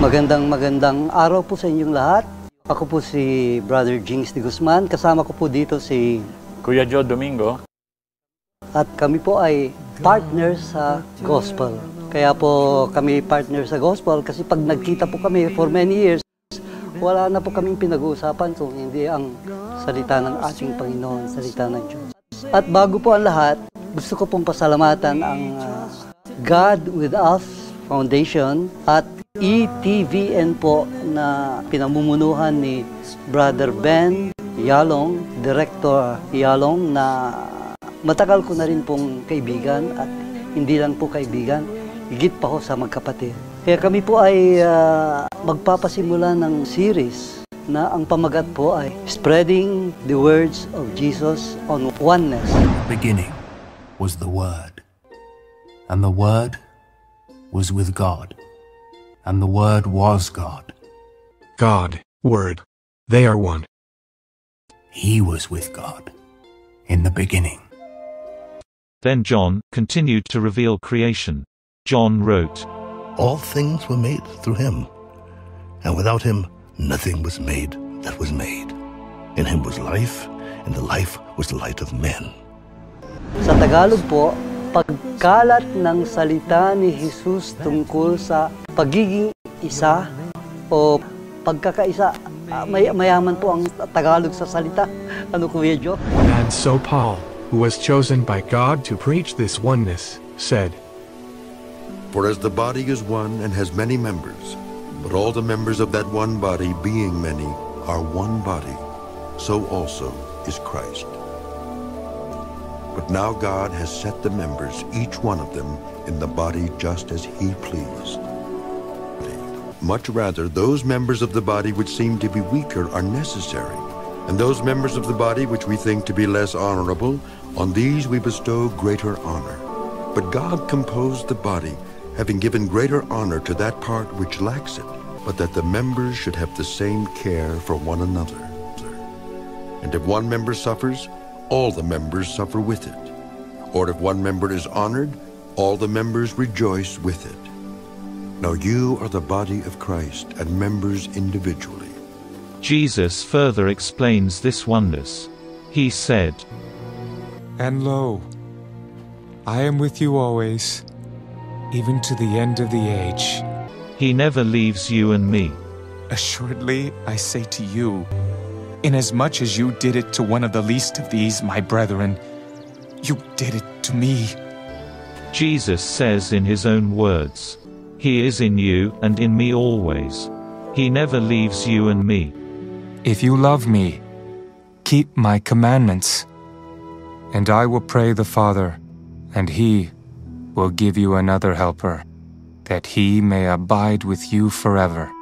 Magandang araw po sa inyong lahat. Ako po si Brother Jings de Guzman. Kasama ko po dito si Kuya Joe Domingo. At kami po ay partners sa gospel. Kaya po kami partners sa gospel kasi pag nagkita po kami for many years, wala na po kaming pinag-uusapan kung hindi ang salita ng ating Panginoon, salita ng Diyos. At bago po ang lahat, gusto ko pong pasalamatan ang God With Us Foundation at ETVN po na pinamumunuhan ni Brother Ben Yalong, Director Yalong, na matagal ko na rin pong kaibigan at hindi lang po kaibigan, higit pa ho sa magkapatid. Kaya kami po ay magpapasimula ng series na ang pamagat po ay Spreading the Words of Jesus on Oneness. Beginning was the Word, and the Word was with God, and the Word was God. God, Word, they are one. He was with God in the beginning. Then John continued to reveal creation. John wrote, All things were made through him, and without him nothing was made that was made. In him was life, and the life was the light of men. Sa Tagalog po, pagkalat ng salita ni Jesus tungkol sa pagiging isa o pagkakaisa. Mayaman po ang Tagalog sa salita. Ano, Kuya Joe? And so Paul, who was chosen by God to preach this oneness, said, For as the body is one and has many members, but all the members of that one body, being many, are one body, so also is Christ. But now God has set the members, each one of them, in the body just as he pleased. Much rather, those members of the body which seem to be weaker are necessary, and those members of the body which we think to be less honorable, on these we bestow greater honor. But God composed the body, having given greater honor to that part which lacks it, but that the members should have the same care for one another. And if one member suffers, all the members suffer with it. Or if one member is honored, all the members rejoice with it. Now you are the body of Christ and members individually. Jesus further explains this oneness. He said, And lo, I am with you always, even to the end of the age. He never leaves you and me. Assuredly, I say to you, inasmuch as you did it to one of the least of these, my brethren, you did it to me. Jesus says in his own words, He is in you and in me always. He never leaves you and me. If you love me, keep my commandments. And I will pray the Father, and he will give you another helper, that he may abide with you forever,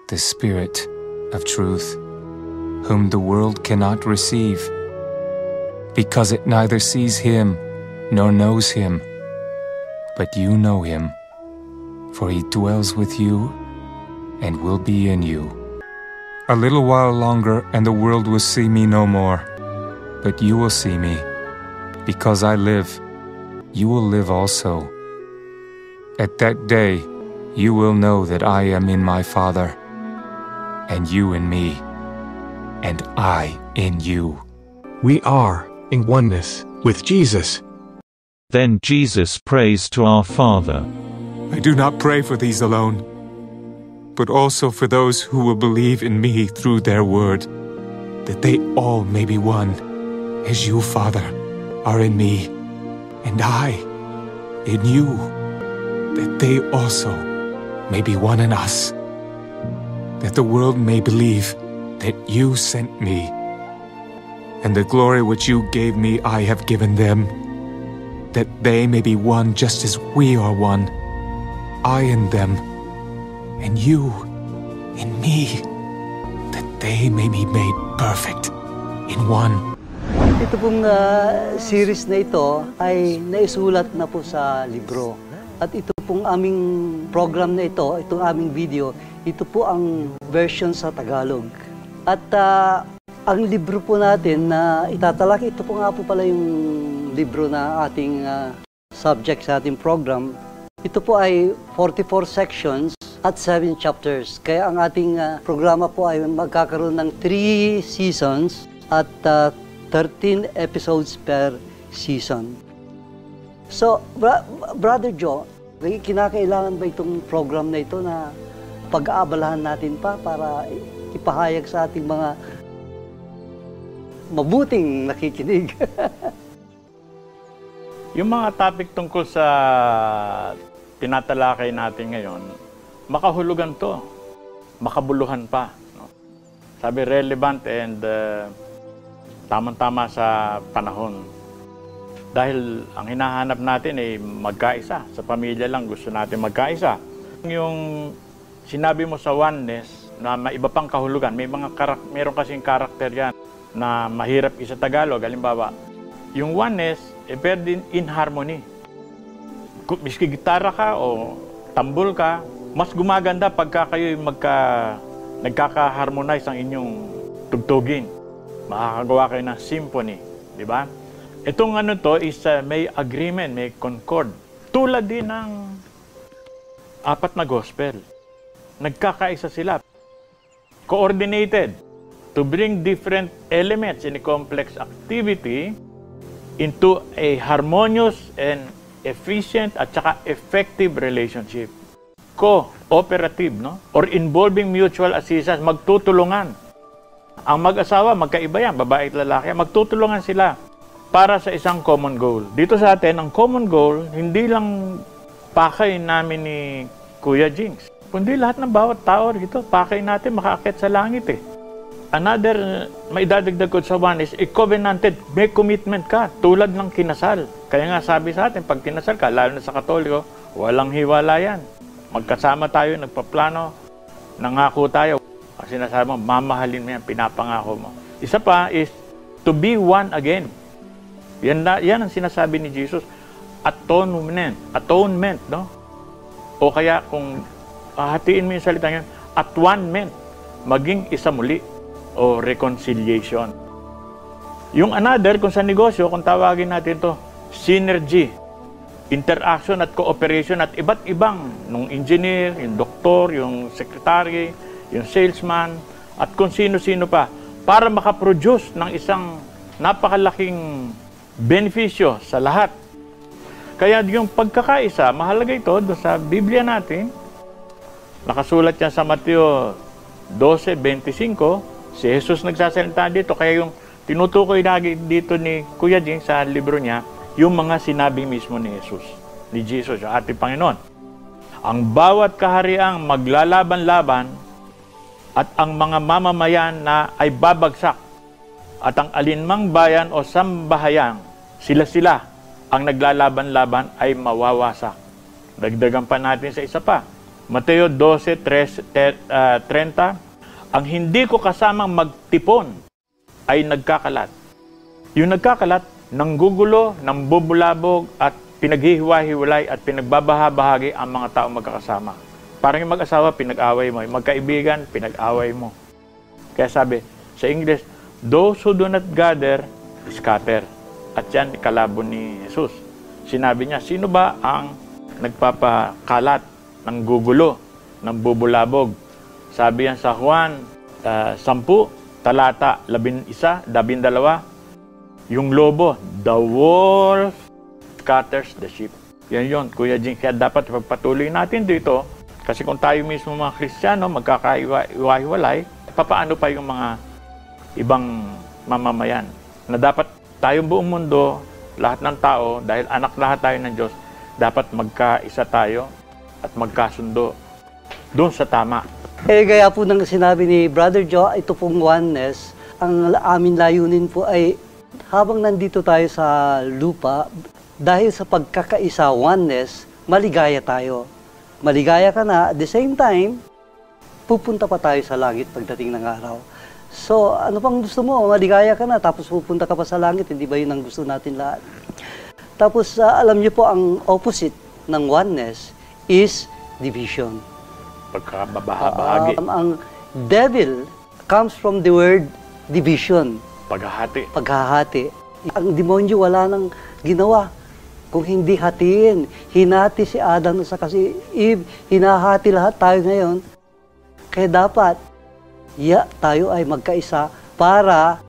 the Spirit of truth, whom the world cannot receive, because it neither sees him nor knows him. But you know him, for he dwells with you and will be in you. A little while longer, and the world will see me no more. But you will see me. Because I live, you will live also. At that day, you will know that I am in my Father, and you in me, and I in you. We are in oneness with Jesus. Then Jesus prays to our Father. I do not pray for these alone, but also for those who will believe in me through their word, that they all may be one, as you, Father, are in me, and I in you, that they also may be one in us, that the world may believe that you sent me, and the glory which you gave me I have given them, that they may be one just as we are one, I in them, and you in me, that they may be made perfect in one. Ito pong series na ito ay naisulat na po sa libro. At ito pong aming program na ito, itong aming video, ito po ang version sa Tagalog. At ang libro po natin na itatalak, ito po nga po pala yung libro na ating subject sa ating program. Ito po ay 44 sections at 7 chapters. Kaya ang ating programa po ay magkakaroon ng 3 seasons at 13 episodes per season. So, Brother Joe, kinakailangan ba itong program na ito na pag-aabalahan natin pa para ipahayag sa ating mga mabuting nakikinig? Yung mga topic tungkol sa tinatalakay natin ngayon, makahulugan to, makabuluhan pa. No? Sabi, relevant and tamang-tama sa panahon. Dahil ang hinahanap natin ay magkaisa. Sa pamilya lang gusto natin magkaisa. Yung sinabi mo sa oneness na may iba pang kahulugan, meron kasing karakter yan na mahirap isa Tagalog. Halimbawa, yung oneness, pwede in harmony. Miski gitara ka o tambol ka, mas gumaganda pagka kayo nagkaka-harmonize ang inyong tugtugin. Makakagawa kayo ng symphony, di ba? Itong ano to is may agreement, may concord. Tulad din ng 4 na gospel. Nagkakaisa sila. Coordinated to bring different elements in a complex activity into a harmonious and efficient at saka effective relationship. Cooperative, no? Or involving mutual assistance, magtutulungan. Ang mag-asawa, magkaiba yan, babae at lalaki, magtutulungan sila para sa isang common goal. Dito sa atin, ang common goal, hindi lang pakay namin ni Kuya Jinx, kundi lahat ng bawat tao dito, pakay natin makaakyat sa langit eh. Another, may dadagdag ko sa one is, covenanted, may commitment ka, tulad ng kinasal. Kaya nga sabi sa atin, pag kinasal ka, lalo na sa Katoliko, walang hiwala yan. Magkasama tayo, nagpaplano, nangako tayo. Ang sinasabi mo, mamahalin mo yan, pinapangako mo. Isa pa is, to be one again. Yan ang sinasabi ni Jesus. Atonement, no? O kaya kung hatiin mo yung salita ngayon, at-one-ment, maging isa muli, o reconciliation. Yung another, kung sa negosyo, kung tawagin natin to, synergy, interaction at cooperation at iba't ibang, nung engineer, yung doktor, yung secretary, yung salesman, at kung sino-sino pa, para makaproduce ng isang napakalaking benepisyo sa lahat. Kaya yung pagkakaisa, mahalaga ito doon sa Biblia natin. Nakasulat yan sa Mateo 12:25. Si Jesus nagsasalita dito. Kaya yung tinutukoy lagi dito ni Kuya Jing sa libro niya, yung mga sinabi mismo ni Jesus, ni Jesus, yung ating Panginoon. Ang bawat kahariang maglalaban-laban at ang mga mamamayan na ay babagsak at ang alinmang bayan o sambahayan, sila-sila ang naglalaban-laban ay mawawasak. Dagdagan pa natin sa isa pa. Mateo 12:30, ang hindi ko kasamang magtipon ay nagkakalat. Yung nagkakalat, nanggugulo, nambubulabog at pinaghihiwa-hiwalay at pinagbabahabahagi ang mga taong magkakasama. Parang yung mag-asawa, pinag-away mo. Yung magkaibigan, pinag-away mo. Kaya sabi, sa English, those who do not gather, scatter. At yan, kalabo ni Jesus. Sinabi niya, sino ba ang nagpapakalat, ng gugulo, ng bubulabog? Sabi yan sa Juan 10, talata 11, 12, yung lobo, the wolf scatters the sheep. Yan yun, Kuya Jing. Kaya dapat pagpatuloy natin dito, kasi kung tayo mismo mga Kristiyano, magkakaiwa-hiwalay, papaano pa yung mga ibang mamamayan? Na dapat tayong buong mundo, lahat ng tao, dahil anak lahat tayo ng Diyos, dapat magkaisa tayo at magkasundo doon sa tama. Gaya po ng sinabi ni Brother Joe, ito pong oneness, ang amin layunin po ay habang nandito tayo sa lupa, dahil sa pagkakaisa, oneness, maligaya tayo. Maligaya ka na, at the same time, pupunta pa tayo sa langit pagdating ng araw. So, ano pang gusto mo? Maligaya ka na, tapos pupunta ka pa sa langit, hindi ba yun ang gusto natin lahat? Tapos, alam niyo po, ang opposite ng oneness is division. Pagkababahagi. Ang devil comes from the word division. Paghahati. Paghahati. Ang demonyo wala nang ginawa, Kung hindi hatiin, hinati si Adam at saka si Eve, hinahati lahat tayo ngayon. Kaya dapat, tayo ay magkaisa para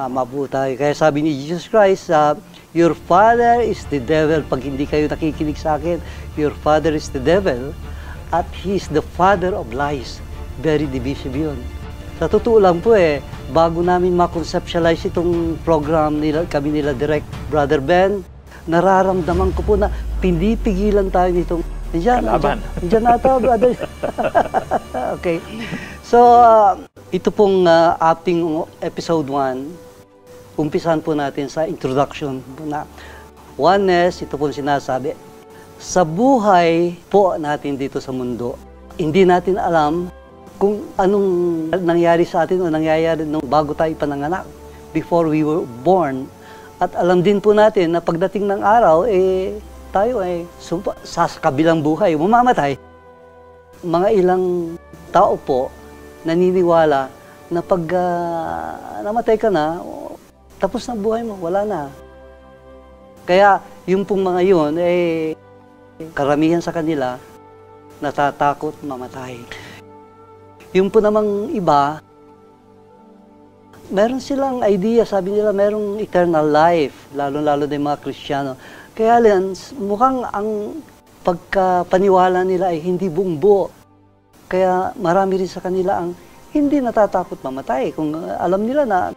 mabuo tayo. Kaya sabi ni Jesus Christ, your father is the devil. Pag hindi kayo nakikinig sa akin, your father is the devil at he is the father of lies. Very divisive yun. Sa totoo lang po bago namin ma-conceptualize itong program kami nila Direct Brother Ben, nararamdaman ko po na pinipigilan tayo nitong Diyan na ito, brother. Okay. So, ito pong ating episode 1, umpisan po natin sa introduction na oneness, ito pong sinasabi. Sa buhay po natin dito sa mundo, hindi natin alam kung anong nangyari sa atin o nangyayari nung bago tayo pananganak, before we were born. At alam din po natin na pagdating ng araw, tayo sa kabilang buhay, mamamatay. Mga ilang tao po naniniwala na pag namatay ka na, tapos na buhay mo, wala na. Kaya yung pong mga yun, karamihan sa kanila, natatakot mamatay. Yung po namang iba, meron silang idea, sabi nila merong eternal life, lalo-lalo din mga Kristiyano. Kaya lang, mukhang ang pagkapaniwala nila ay hindi buong buo. Kaya marami rin sa kanila ang hindi natatakot mamatay. Kung alam nila na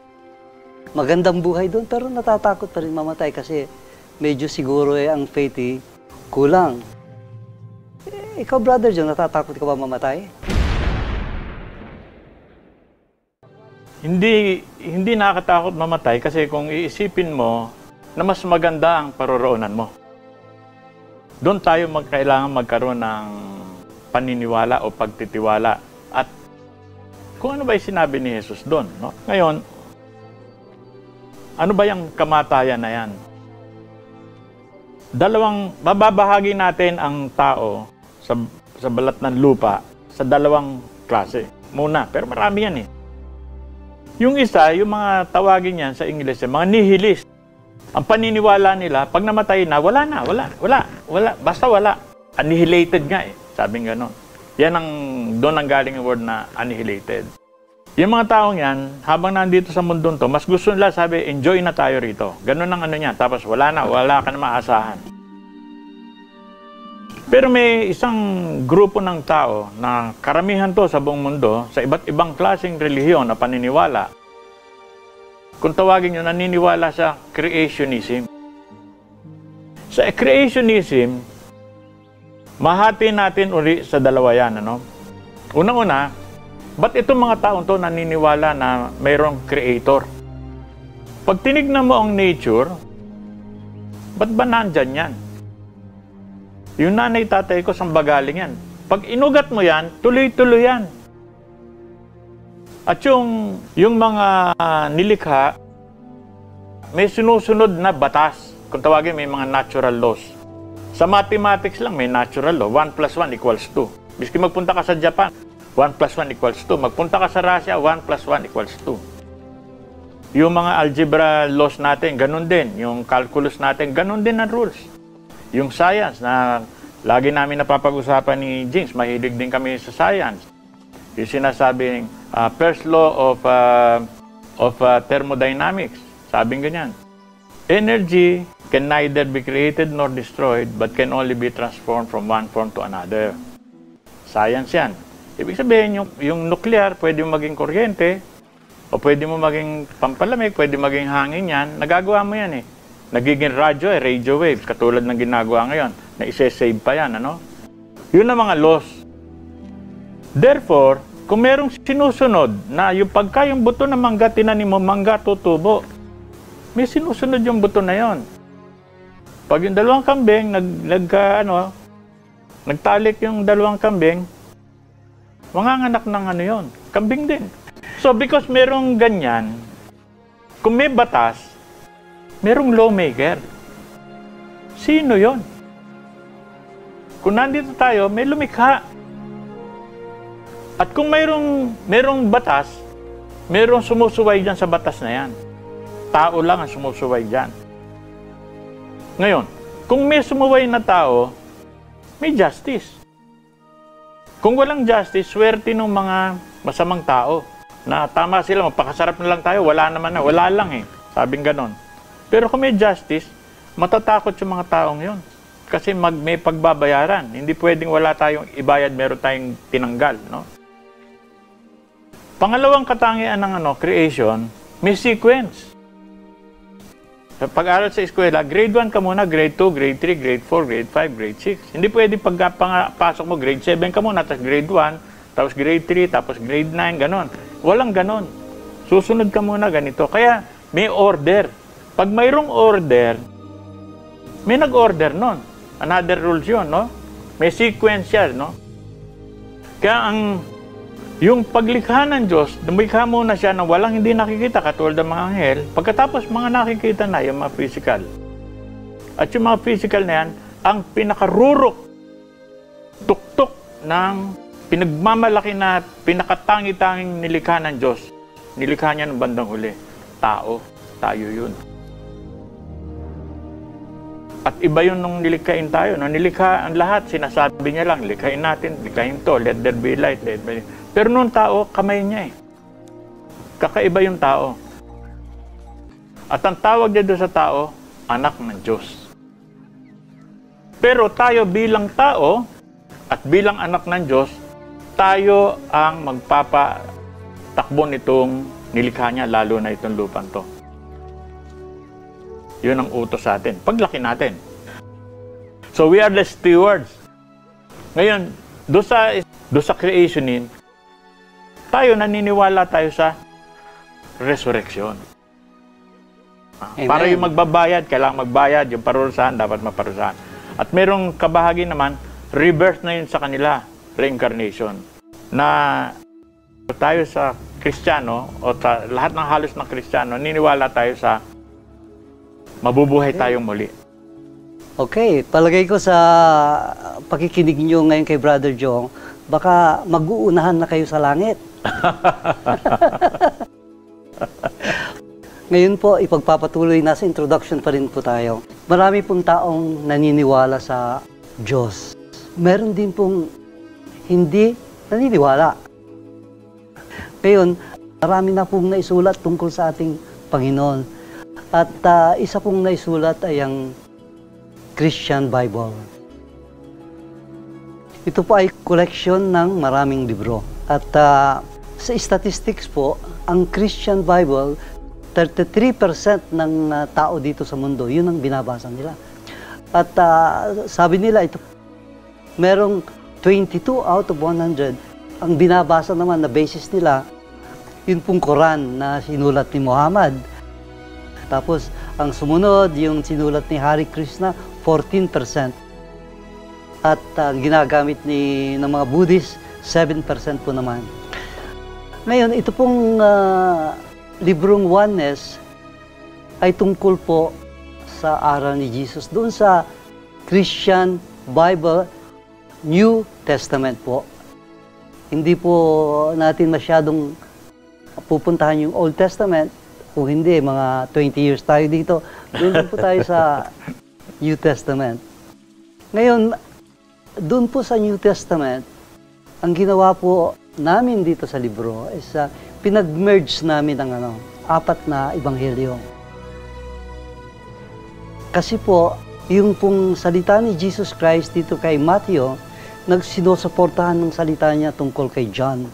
magandang buhay doon, pero natatakot pa rin mamatay kasi medyo siguro ang faith kulang. Ikaw, Brother John, natatakot ka ba mamatay? Hindi nakakatakot mamatay kasi kung iisipin mo na mas maganda ang paroroonan mo. Doon tayo kailangan magkaroon ng paniniwala o pagtitiwala. At kung ano ba yung sinabi ni Jesus doon? No? Ngayon, ano ba yung kamatayan na yan? Mababahagi natin ang tao sa balat ng lupa sa dalawang klase. Muna, pero marami yan Yung isa, yung mga tawagin yan sa English, mga nihilist. Ang paniniwala nila, pag namatay na, wala, basta wala. Annihilated nga sabing gano'n. Yan doon ang galing ang word na annihilated. Yung mga taong yan, habang nandito sa mundong to, mas gusto nila sabi, enjoy na tayo rito. Gano'n ang niya, tapos wala ka na maasahan. Pero may isang grupo ng tao na karamihan to sa buong mundo, sa iba't ibang klaseng relihiyon na paniniwala, kung tawagin nyo, naniniwala sa creationism. Sa creationism, mahati natin uli sa dalawa yan. Unang-una, ba't itong mga taong to naniniwala na mayroong creator? Pag tinignan mo ang nature, ba't ba nandyan yan? Yung nanay tatay ko, saan ba galing yan? Pag inugat mo yan, tuloy-tuloy yan. At yung mga nilikha, may sinusunod na batas. Kung tawagin, may mga natural laws. Sa mathematics lang, may natural law. 1 plus 1 equals 2. Biski magpunta ka sa Japan, 1 plus 1 equals 2. Magpunta ka sa Russia, 1 plus 1 equals 2. Yung mga algebra laws natin, ganun din. Yung calculus natin, ganun din ang rules. Yung science na lagi namin napapag-usapan ni Jinx, mahilig din kami sa science. Yung sinasabing first law of thermodynamics, sabing ganyan. Energy can neither be created nor destroyed, but can only be transformed from one form to another. Science yan. Ibig sabihin, yung nuclear, pwede mo maging kuryente, o pwede mo maging pampalamig, pwede maging hangin yan. Nagagawa mo yan Nagiging radio, radio waves, katulad ng ginagawa ngayon, na isa-save pa yan, Yun ang mga laws. Therefore, kung merong sinusunod na yung pagka yung buto ng mangga, tinanim mo, mangga tutubo, may sinusunod yung buto na yon. Pag yung dalawang kambing, nagtalik yung dalawang kambing, manganganak ng yon, kambing din. So, because merong ganyan, kung may batas, merong lawmaker. Sino yon? Kung nandito tayo, may lumikha. At kung merong batas, merong sumusuway dyan sa batas na yan. Tao lang ang sumusuway dyan. Ngayon, kung may sumuway na tao, may justice. Kung walang justice, swerte ng mga masamang tao na tama sila, magpakasarap na lang tayo, wala naman na, wala lang eh. Sabing ganon. Pero kung may justice, matatakot yung mga taong yon. Kasi may pagbabayaran. Hindi pwedeng wala tayong ibayad, meron tayong tinanggal. No? Pangalawang katangian ng creation, may sequence. Sa pag-aaral sa eskwela, grade 1 ka muna, grade 2, grade 3, grade 4, grade 5, grade 6. Hindi pwede pagpasok mo, grade 7 ka muna, tapos grade 1, tapos grade 3, tapos grade 9, ganon. Walang ganon. Susunod ka muna ganito. Kaya may order. Pag mayroong order, may nag-order nun. Another rules yun, no? May sequence yan, no? Kaya yung paglikha ng Diyos, lumikha muna siya na walang hindi nakikita, katulad ng mga anghel. Pagkatapos mga nakikita na, yung mga physical. At yung mga physical na yan, ang pinakarurok, tuktok ng pinagmamalaki na pinakatangi-tanging nilikha ng Diyos. Nilikha niya ng bandang huli. Tao. Tayo yun. At iba yun nung nilikhain tayo. Nung nilikha ang lahat, sinasabi niya lang, likhain natin, likhain to, let there be light, let there be light. Pero nung tao, kamay niya eh. Kakaiba yung tao. At ang tawag niya doon sa tao, anak ng Diyos. Pero tayo bilang tao, at bilang anak ng Diyos, tayo ang magpapatakbo nitong nilikha niya, lalo na itong lupang to. Yun ang utos sa atin. Paglaki natin. So we are the stewards. Ngayon, doon sa creationin, tayo naniniwala tayo sa resurrection. Para yung magbabayad, kailangan magbayad. Yung parurusahan, dapat maparusahan. At merong kabahagi naman, rebirth na yun sa kanila, reincarnation. Na tayo sa Kristiyano, o lahat ng halos ng Kristiyano, naniniwala tayo sa mabubuhay tayong muli. Okay, palagay ko sa pakikinig nyo ngayon kay Brother Jong, baka mag-uunahan na kayo sa langit. Ngayon po, ipagpapatuloy na sa introduction pa rin po tayo. Marami pong taong naniniwala sa Diyos. Meron din pong hindi naniniwala. Ngayon, marami na pong naisulat tungkol sa ating Panginoon. At isa pong naisulat ay ang Christian Bible. Ito po ay collection ng maraming libro. At sa statistics po, ang Christian Bible, 33% ng tao dito sa mundo, yun ang binabasa nila. At sabi nila, ito, merong 22 out of 100. Ang binabasa naman na basis nila, yun pong Quran na sinulat ni Muhammad. Tapos, ang sumunod, yung sinulat ni Hare Krishna, 14%. At ginagamit ng mga Buddhist, 7% po naman. Ngayon, ito pong librong Oneness ay tungkol po sa aral ni Jesus. Doon sa Christian Bible, New Testament po. Hindi po natin masyadong pupuntahan yung Old Testament. Kung hindi, mga 20 years tayo dito. Doon po tayo sa New Testament. Ngayon, doon po sa New Testament, ang ginawa po namin dito sa libro is pinag-merge namin ang 4 na ebanghelyo. Kasi po, yung pong salita ni Jesus Christ dito kay Matthew, nagsinusuportahan ng salita niya tungkol kay John.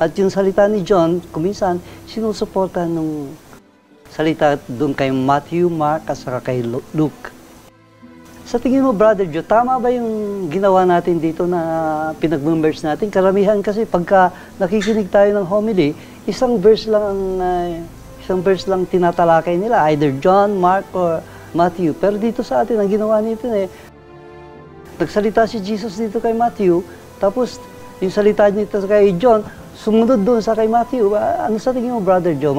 At yung salita ni John, kuminsan, sinusuportahan ng salita doon kay Matthew, Mark, at saka kay Luke. Sa tingin mo, Brother Joe, tama ba yung ginawa natin dito na pinag-merge natin? Karamihan kasi pagka nakikinig tayo ng homily, isang verse lang tinatalakay nila, either John, Mark, or Matthew. Pero dito sa atin, ang ginawa nito nagsalita si Jesus dito kay Matthew, tapos yung salita nito kay John, sumunod doon sa kay Matthew. Ano sa tingin mo, Brother Joe?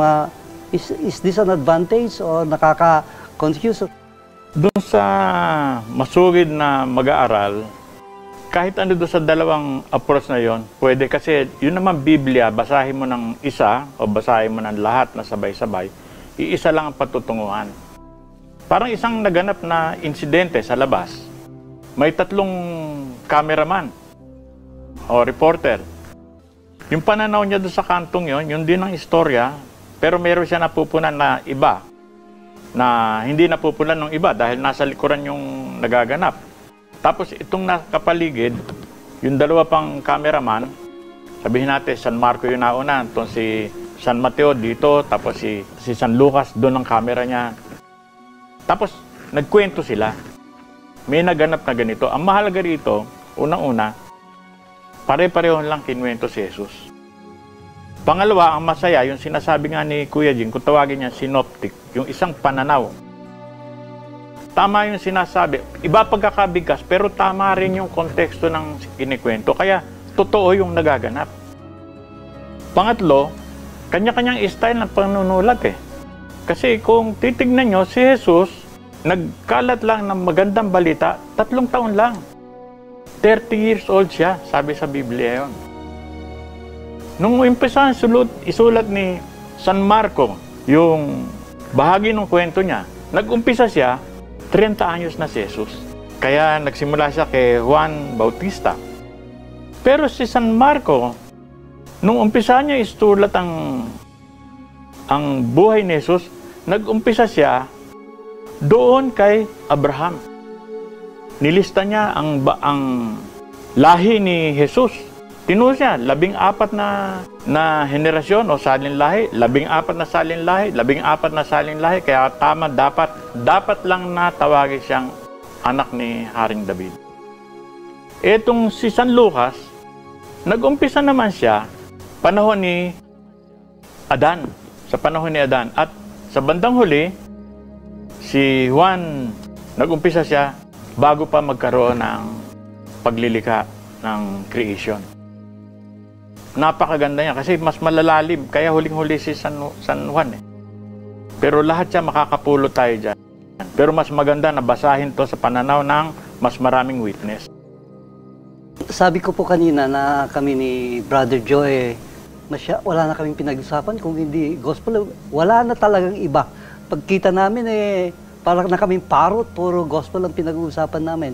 Is this an advantage or nakaka-confuse? Doon sa masugid na mag-aaral, kahit ano doon sa dalawang approach na yon, pwede kasi yun naman Biblia, basahin mo ng isa o basahin mo ng lahat na sabay-sabay, iisa lang ang patutunguhan. Parang isang naganap na insidente sa labas. May 3 cameraman o reporter. Yung pananaw niya doon sa kantong yon, yun din ang istorya, pero meron siya napupunan na iba na hindi napupunan ng iba dahil nasa likuran yung nagaganap. Tapos itong nakapaligid, yung 2 pang cameraman, sabihin natin San Marco yung nauna, itong si San Mateo dito, tapos si San Lucas doon ang camera niya. Tapos nagkwento sila. May naganap na ganito. Ang mahalaga rito, unang-una, pare-pareho lang kinwento si Jesus. Pangalawa, ang masaya, yung sinasabi nga ni Kuya Jing, kung tawagin niya synoptic, yung isang pananaw. Tama yung sinasabi. Iba pagkakabigas, pero tama rin yung konteksto ng kinikwento. Kaya, totoo yung nagaganap. Pangatlo, kanya-kanyang style ng panunulat eh. Kasi kung titignan nyo, si Jesus, nagkalat lang ng magandang balita, 3 taon lang. 30 years old siya, sabi sa Biblia yon. Nung umpisa isulat ni San Marco, yung bahagi ng kwento niya, nag-umpisa siya, 30 anyos na si Jesus. Kaya nagsimula siya kay Juan Bautista. Pero si San Marco, nung umpisa niya isulat ang buhay ni Jesus, nag-umpisa siya doon kay Abraham. Nilista niya ang lahi ni Jesus. Tinuro siya, 14 na henerasyon o salin lahi, 14 na salin lahi, 14 na salin lahi, kaya tama dapat lang na tawagin siyang anak ni Haring David. Etong si San Lucas, nag-umpisa naman siya panahon ni Adan, sa panahon ni Adan. At sa bandang huli, si Juan, nag-umpisa siya bago pa magkaroon ng paglilikha ng creation. Napakaganda niya kasi mas malalalim, kaya huling-huli si San Juan eh. Pero lahat siya makakapulot tayo dyan. Pero mas maganda na basahin to sa pananaw ng mas maraming witness. Sabi ko po kanina na kami ni Brother Joe, wala na kaming pinag-usapan kung hindi gospel. Wala na talagang iba. Pagkita namin parang na kaming parot, puro gospel ang pinag-uusapan namin.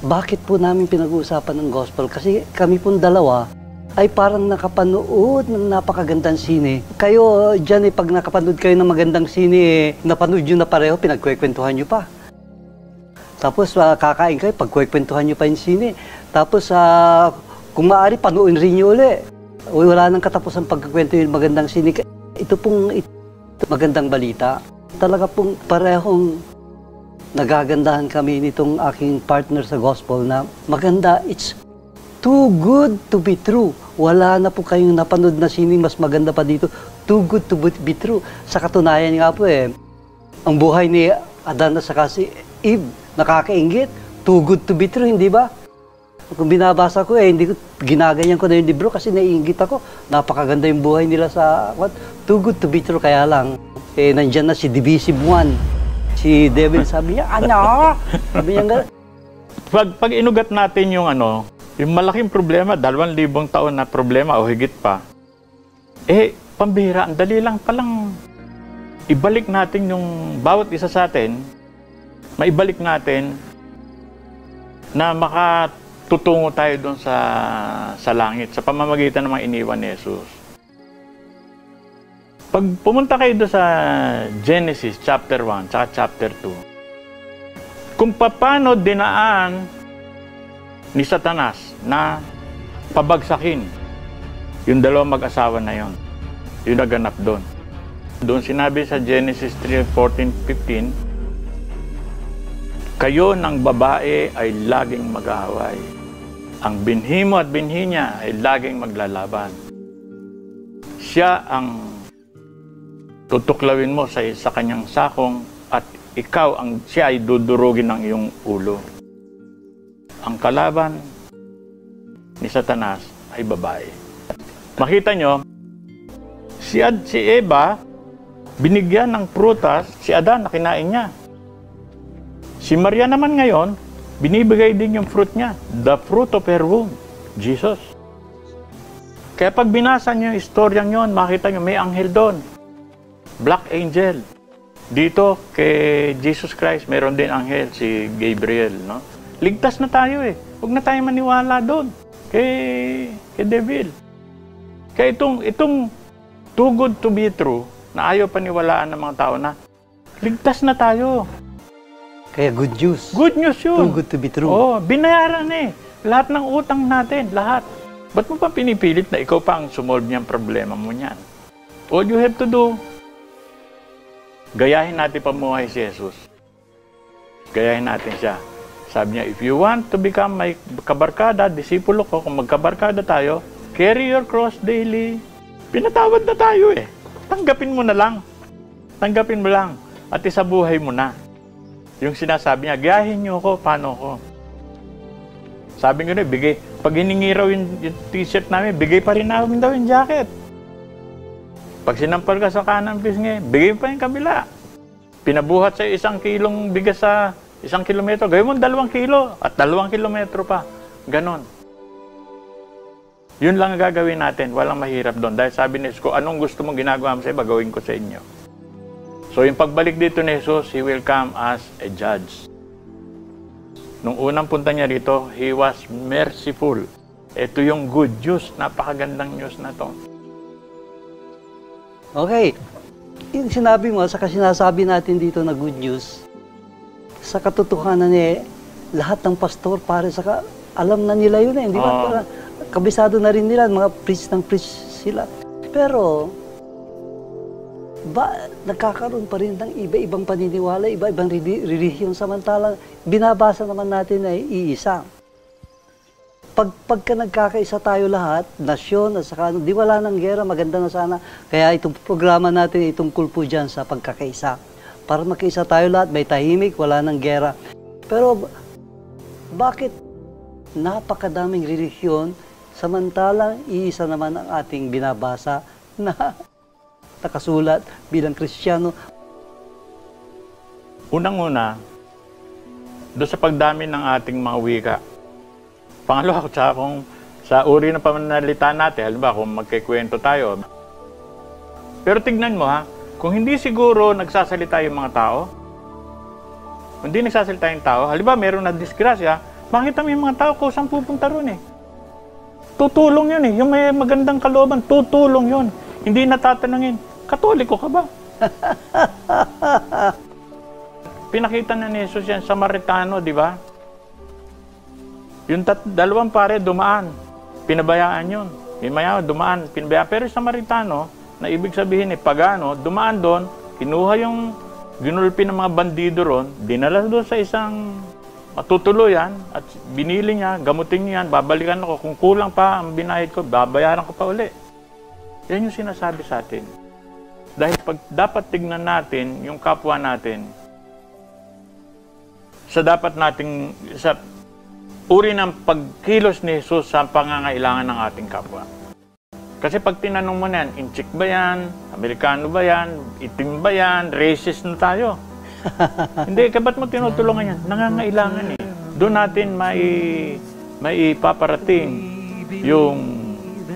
Bakit po namin pinag-uusapan ng gospel? Kasi kami pong dalawa ay parang nakapanood ng napakagandang sine. Kayo dyan pag nakapanood kayo ng magandang sine, napanood nyo na pareho, pinagkwekwentuhan nyo pa. Tapos kakain kayo, pagkwekwentuhan nyo pa yung sine. Tapos kung maaari, panuorin rin nyo uli. Wala nang katapos ang pagkakwento yung magandang sine. Ito pong magandang balita. Talaga pong parehong nagagandahan kami nitong aking partner sa gospel na maganda. It's too good to be true. Wala na po kayong napanood na sining mas maganda pa dito. Too good to be true. Sa katunayan nga po ang buhay ni Adan at saka si Eve, nakakainggit. Too good to be true, hindi ba? Kung binabasa ko hindi ko, ginaganyan ko na yung libro kasi naiinggit ako. Napakaganda yung buhay nila sa, too good to be true, kaya lang. Nandyan na si Divisive One. Si Devil sabi niya, ano? Sabi niya nga. Pag inugat natin yung yung malaking problema, 2,000 taon na problema o higit pa, pambihira, ang dali lang palang ibalik natin yung bawat isa sa atin, maibalik natin na makatutungo tayo doon sa langit, sa pamamagitan ng mga iniwan ni Jesus. Pag pumunta kayo doon sa Genesis chapter 1 at chapter 2, kung paano dinaan ni Satanas na pabagsakin yung 2 mag-asawa na yon, yung naganap doon. Doon sinabi sa Genesis 3:14-15, kayo ng babae ay laging mag-aaway. Ang binhi mo at binhi niya ay laging maglalaban. Siya ang tutuklawin mo sa kanyang sakong at siya ay dudurugin ng iyong ulo. Ang kalaban ni Satanas ay babae. Makita nyo, si Eva, binigyan ng prutas, si Adan, nakinain niya. Si Maria naman ngayon, binibigay din yung fruit niya. The fruit of her womb, Jesus. Kaya pag binasa niyo yung istoryang yon, makita niyo may anghel doon. Black angel. Dito kay Jesus Christ, meron din anghel si Gabriel, no? Ligtas na tayo eh. Huwag na tayo maniwala doon kay devil. Kaya itong too good to be true na ayaw paniwalaan ng mga tao na ligtas na tayo. Kaya good news. Good news yun. Too good to be true. Oo, binayaran eh. Lahat ng utang natin, lahat. Ba't mo pa pinipilit na ikaw pa ang sumolve niyang problema mo niyan? All you have to do, gayahin natin pamuhay si Jesus. Gayahin natin siya. Sabi niya, if you want to become my kabarkada, disipulo ko, kung magkabarkada tayo, carry your cross daily. Pinatawad na tayo eh. Tanggapin mo na lang. Tanggapin mo lang. At isabuhay mo na. Yung sinasabi niya, gayahin niyo ako, paano ko? Sabi ko na, bigay. Pag hiningi raw yung t-shirt namin, bigay pa rin namin daw yung jacket. Pag sinampal ka sa kanang pisngi, bigay pa yung kabila. Pinabuhat sa 1 kilong bigas sa 1 kilometro, gawin mo 2 kilo at 2 kilometro pa. Ganon. Yun lang ang gagawin natin. Walang mahirap doon. Dahil sabi ni Jesus, anong gusto mong ginagawa mo sa iba, gawin ko sa inyo. So yung pagbalik dito ni Jesus, He will come as a judge. Nung unang punta niya rito, He was merciful. Ito yung good news. Napakagandang news na to. Okay. Yung sinabi mo, saka sinasabi natin dito na good news, sa katotohanan lahat ng pastor, pare, saka alam na nila yun eh. Di ba? Parang kabisado na rin nila, mga preach sila. Pero, nagkakaroon pa rin ng iba-ibang paniniwala, iba-ibang relihiyon, samantalang binabasa naman natin ay iisa. Pagka nagkakaisa tayo lahat, nasyon at saka, di wala ng gera, maganda na sana. Kaya itong programa natin ay tungkol po dyan sa pagkakaisa. Para magkaisa tayo lahat, may tahimik, wala ng gera. Pero bakit napakadaming relihiyon, samantalang iisa naman ang ating binabasa na nakasulat bilang Kristiyano? Unang-una, doon sa pagdami ng ating mga wika. Pangalawa, sa uri ng pamanalita natin, halimbawa kung magkikwento tayo. Pero tignan mo ha, kung hindi siguro nagsasalita yung mga tao, hindi nagsasalita yung tao, halimbawa meron na disgrasya, makita mo yung mga tao kung saan pupunta ron eh. Tutulong yun eh. Yung may magandang kalooban, tutulong yun. Hindi natatanungin, Katoliko ka ba? Pinakita na ni Jesus yan, Samaritano, di ba? Yung 2 pare dumaan, pinabayaan yun. Yung maya dumaan, pinabayaan. Pero yung Samaritano, na ibig sabihin pagano, dumaan doon, kinuha yung ginulpi ng mga bandido ron, dinala doon sa isang matutuluyan at binili niya, gamutin niya yan, babalikan ako. Kung kulang pa ang binayad ko, babayaran ko pa uli. Yan yung sinasabi sa atin. Dahil dapat tignan natin yung kapwa natin sa dapat nating sa uri ng pagkilos ni Jesus sa pangangailangan ng ating kapwa. Kasi pag tinanong mo na yan, inchik ba yan? Amerikano ba yan? Itim ba yan? Racist na tayo. Hindi, ba't mo tinutulungan yan? Nangangailangan eh. Doon natin may ipaparating yung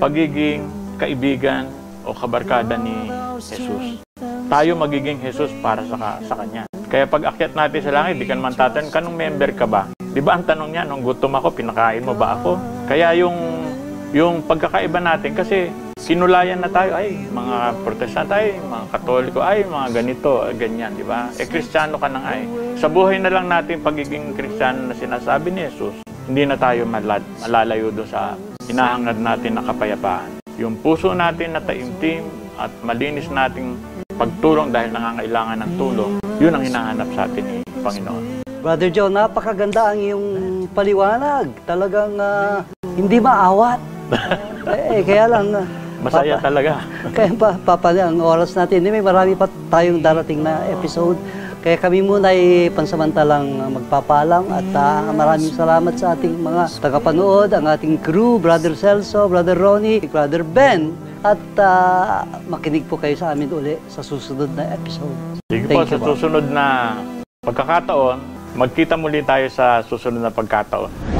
pagiging kaibigan o kabarkada ni Jesus. Tayo magiging Jesus para sa Kanya. Kaya pag akyat natin sa langit, di ka naman tatanong, kanong member ka ba? Di ba ang tanong niya, nung gutom ako, pinakain mo ba ako? Kaya yung pagkakaiba natin, kasi sinulayan na tayo, ay, mga protestante, ay, mga katoliko, ay, mga ganito, ganyan, di ba? Kristiyano ka nang ay. Sa buhay na lang natin pagiging Kristiyano na sinasabi ni Jesus, hindi na tayo malalayo doon sa hinahangad natin na kapayapaan. Yung puso natin na taimtim at malinis nating pagtulong dahil nangangailangan ng tulong, yun ang hinahanap sa atin ni Panginoon. Brother Joe, napakaganda ang iyong paliwanag. Talagang hindi maawat. Kaya lang... Masaya talaga. Kaya ang oras natin, may marami pa tayong darating na episode. Kaya kami muna ay pansamantalang magpapaalam at maraming salamat sa ating mga tagapanood, ang ating crew, Brother Celso, Brother Ronnie, Brother Ben, at makinig po kayo sa amin uli sa susunod na episode. Sige po, sa susunod na pagkakataon, magkita muli tayo sa susunod na pagkataon.